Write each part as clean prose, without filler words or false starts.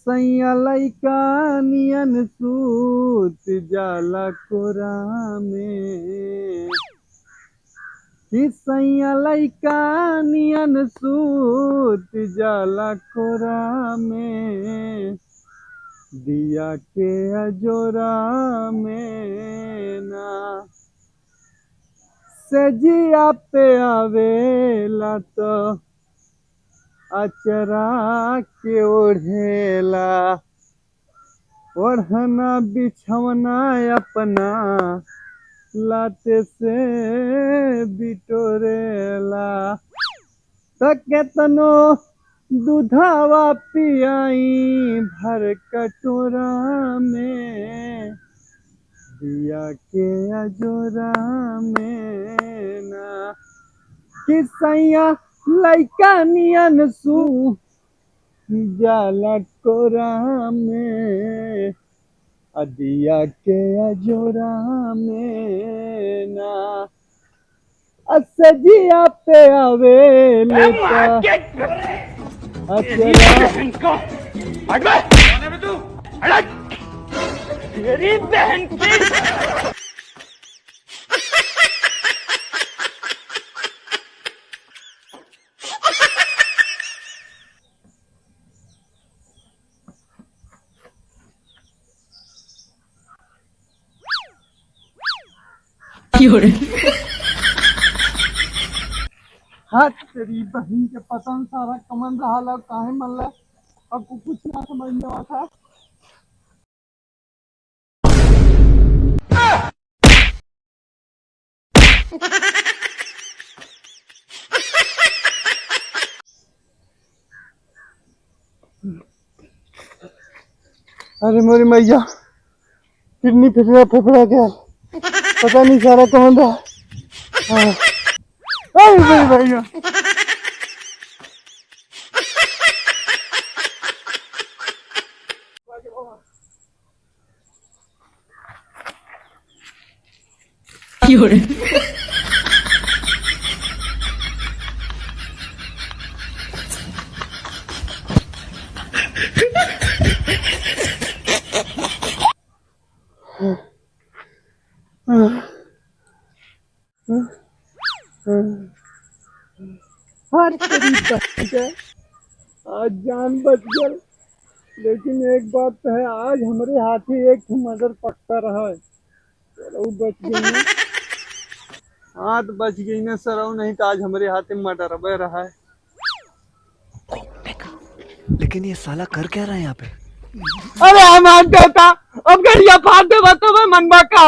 सैया लइका नियन सूत जाला कोरा में। कि सैया लइका नियन सूत जाला कोरा में। दिया के अजोरा में ना सजिया पे आवेला तो अचरा के ओढ़ेला। ओढ़ना बिछवना अपना लाते से बिटोरेला। त केतनो दूधवा पियाई भर कटोरा में। दिया के अजोरा में ना कि सैया लइका नियन सू जाला कोरा में। दिया के अजोरा में ना सजिया पे आवेले तेरी बहन की हाँ तेरी बहन के पसंद सारा कमन रहा काहे मन ला अब कुछ ना समझ में आता। अरे मोरी मैया किडनी फेफड़ा गया पता नहीं सारा कौन रहा। हाँ। अरे मेरी भैया हर तरीके आज जान बच गया। लेकिन एक बात तो है आज हमारे हाथी एक मदर पक्का रहा है। चलो बच गई ना। हाथ बच गई ना सराऊ नहीं तो आज हमारे हाथ में मर्डर बह रहा है। लेकिन ये साला कर क्या रहा है यहाँ पे? अरे हमारे देवता अब गड़िया फाड़ दे तो मैं मनवा का।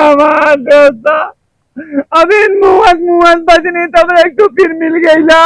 हमारा देवता अभी मुहन बजनी तब एक तो फिर मिल गई ना।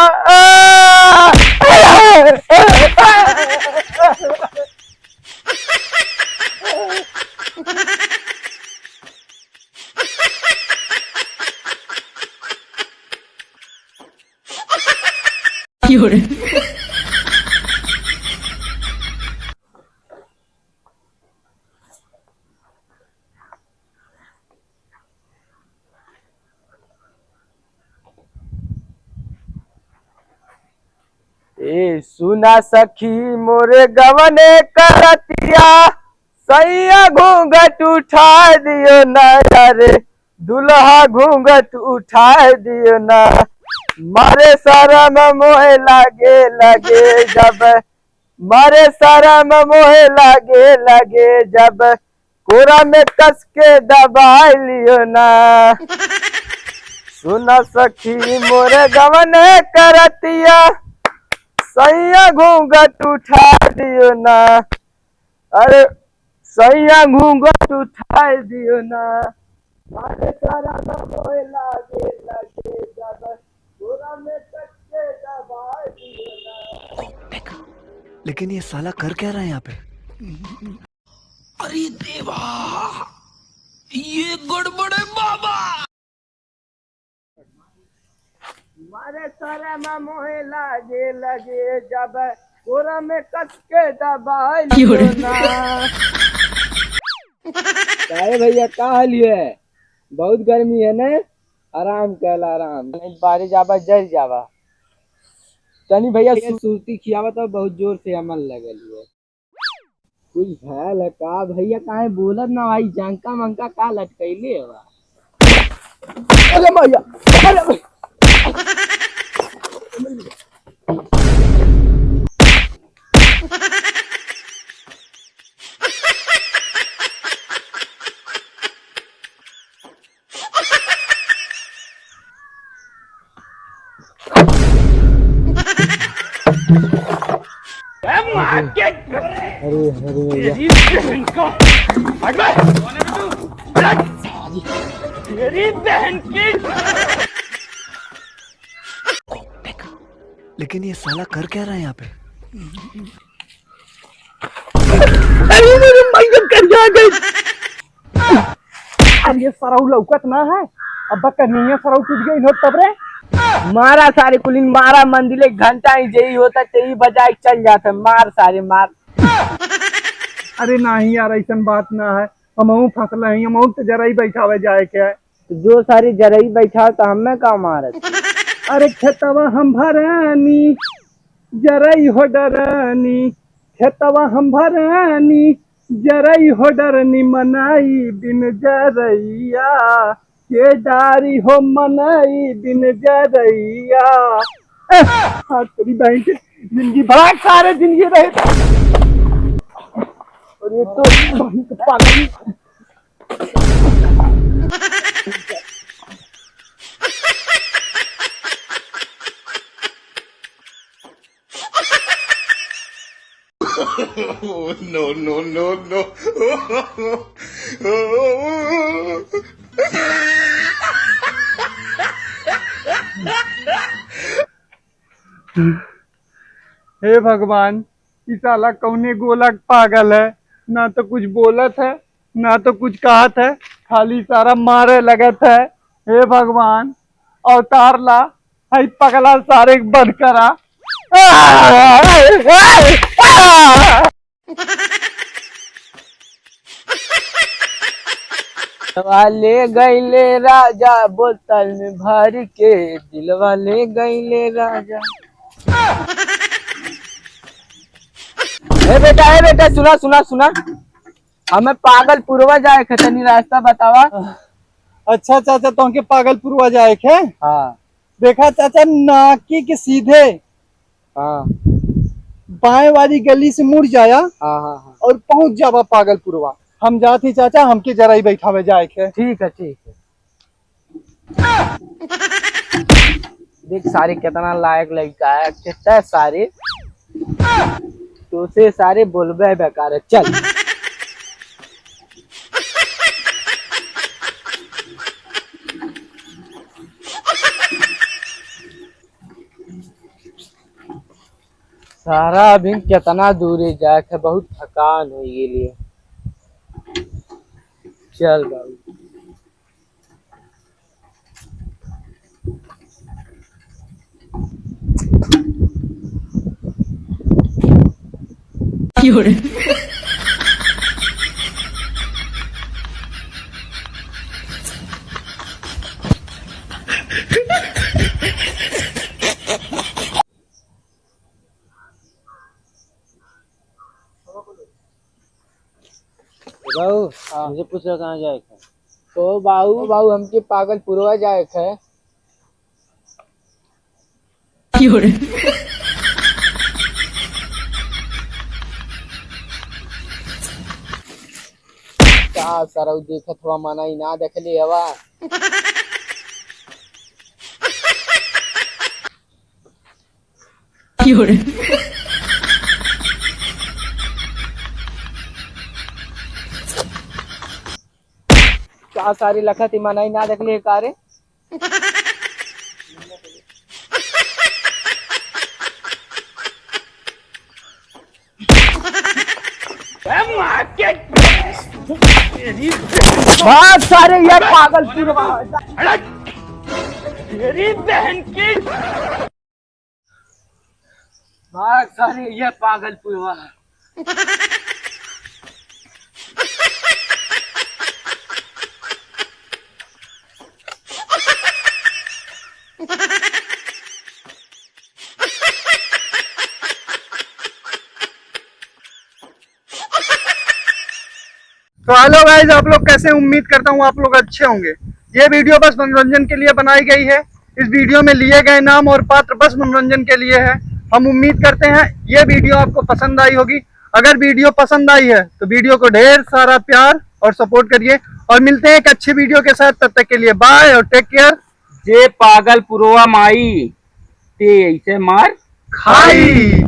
ए सुना सखी मोरे गवने करतिया सैया घूंघट उठा दियो ना यारे दुल्हा घूंघट उठा दियो ना। मारे शरम मोहे लागे जब मारे शरम मोहे लागे जब कोरा में कस के दबा लियो ना। सुना सखी मोरे गवने करतिया सैया घूंघट उठा दियो ना। अरे सैया घूंघट उठा दियो ना। मारे सारा मोहे लागे लगे जब गोरा में कच्चे दबाए दियो ना। लेकिन ये साला कर क्या रहा है यहाँ पे? मारे सारा मोहे लागे लगे जब गोरा में कच्चे दबाए दियो ना। काहे भैया का हाल है? बहुत गर्मी है ने? आराम कर आराम, नहीं बारिश जावा जल जावा। तनी भैया सुरती खियावा तो बहुत जोर से अमल लगल है। कुछ भैल है का भैया? काहे बोलत ना भाई? जंका मंका का लटकैले है? अरे भैया, अरे भैया। लेकिन ये साला कर क्या रहा है यहाँ पे? अरे मेरे मैया कर जा गई। अब ये सरऊ लौकत ना है। अब कन्हैया सरऊ टूट गई हो तब रे। मारा सारे कुलीन मारा, मंदिर एक घंटा ही जई होता तेई बजाए चल जाता। मार सारे मार। अरे नहीं यार, ऐसा बात ना है। हमहू फसल है, हमहू तो जरा ही बैठावे जाए के है। तो जो सारी जरई बैठा तो हमें का मारत। अरे खेतवा हम भरानी जरई हो डरानी, खेतवा हम भरानी जरई हो डरनी, मनाई बिन जरैया के डारी हो मनाई बिन जरैया। हाँ तेरी बहन की जिंदगी बड़ा सारे जिंदगी रहे। और ये तो पागल। No, no, no, no. हे भगवान, इस साला कौने गोलक पागल है? ना तो कुछ बोलत है ना तो कुछ कहत है, खाली सारा मारे लगत है। हे भगवान अवतार ला, है पगला सारे बंद करा। वाले गईले राजा बोतल में भर के, दिल वाले गईले राजा। ए बेटा सुना सुना सुना, हमें पागलपुरवा जाए के तनी रास्ता बतावा। अच्छा चाचा, तो के पागलपुर जाए के? हाँ देखा चाचा, नाकी के सीधे हाँ बाएं वाली गली से मुड़ जाया हाँ हाँ। और पहुंच जावा पागलपुरवा। हम जाती चाचा, हमके जरा ही बैठावे जाए के। ठीक है ठीक है। देख सारे कितना लायक लड़का है, कितना सारे तो से सारे बोलबे बेकार है। चल सारा अभी कितना दूरी जाए है, बहुत थकान हो गई। चल बाबू। बाबू मुझे पूछ रहा कहाँ जाए है? तो बाबू हमके पागलपुरवा जाए है। क्या सारा देखत हुआ माना ही ना देखले हवा। क्या कहा सारी लखत ईमानाई ना देख ले कारे। भाग सारे ये पागलपुर तेरी बहन की भाग सारे ये पागलपुर वाला। तो हेलो गाइस, आप लोग कैसे हैं? उम्मीद करता हूँ आप लोग अच्छे होंगे। ये वीडियो बस मनोरंजन के लिए बनाई गई है। इस वीडियो में लिए गए नाम और पात्र बस मनोरंजन के लिए है। हम उम्मीद करते हैं ये वीडियो आपको पसंद आई होगी। अगर वीडियो पसंद आई है तो वीडियो को ढेर सारा प्यार और सपोर्ट करिए और मिलते हैं एक अच्छे वीडियो के साथ। तब तक के लिए बाय और टेक केयर। जे पागलपुरवा माई ते ऐसे मार खाई।